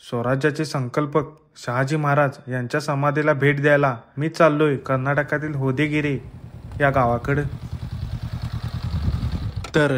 स्वराज्याचे संकल्पक शहाजी महाराज यांच्या समाधीला भेट द्यायला मी चाललोय कर्नाटकातील होदेगिरी या गावाकडे। तर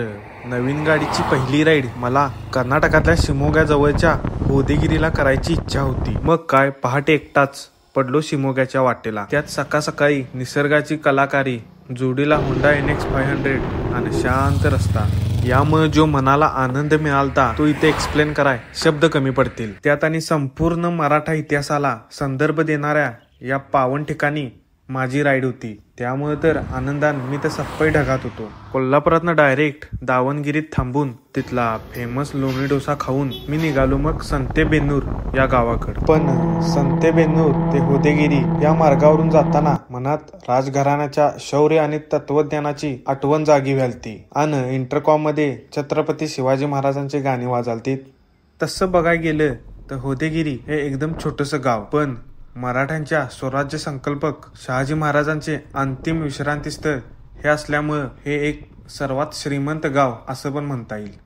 नवीन गाडीची पहिली राईड मला कर्नाटकातल्या शिमोगा जवळच्या होदेगिरीला करायची इच्छा होती। मग काय, पहाटे एकटाच पडलो शिमोग्याच्या वाटेला। त्यात सकाळी निसर्गाची कलाकारी, जोडीला होंडा NX 500 आणि शांत रस्ता, यामुळे जो मनाला आनंद मिळालता तो इथे एक्सप्लेन कराय शब्द कमी पडतील। त्यात आणि संपूर्ण मराठा इतिहासाला संदर्भ देणाऱ्या या पावन ठिकाणी माझी राईड होती, त्यामुळे तर आनंदान मी तर सप्पई ढगात होतो। कोल्हापुरातनं डायरेक्ट दावणगिरीत थांबून तिथला फेमस लोणी डोसा खाऊन मी निघालो मग संतेबेन्नूर या गावाकडे। पण संतेबेन्नूर ते होदेगिरी या मार्गावरून जाताना मनात राजघराण्याच्या शौर्य आणि तत्वज्ञानाची आठवण जागी व्हालती आणि इंटरकॉम मध्ये छत्रपती शिवाजी महाराजांची गाणी वाजालती। तसं बघायला गेलं तर होदेगिरी हे एकदम छोटंसं गाव, पण मराठ्यांच्या स्वराज्य संकल्पक शहाजी महाराजांचे अंतिम विश्रांतीस्थळ हे असल्यामुळं हे एक सर्वात श्रीमंत गाव असं पण म्हणता येईल।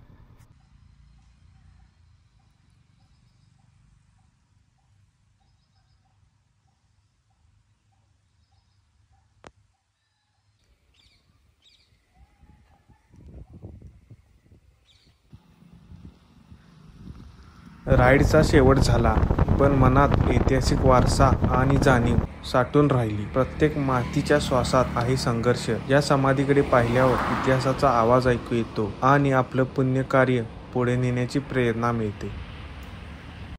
राईडचा शेवट झाला, पण मनात ऐतिहासिक वारसा आणि जाणीव साठून राहिली। प्रत्येक मातीच्या श्वासात आहे संघर्ष। या समाधीकडे पाहिल्यावर इतिहासाचा आवाज ऐकू येतो आणि आपलं पुण्यकार्य पुढे नेण्याची प्रेरणा मिळते।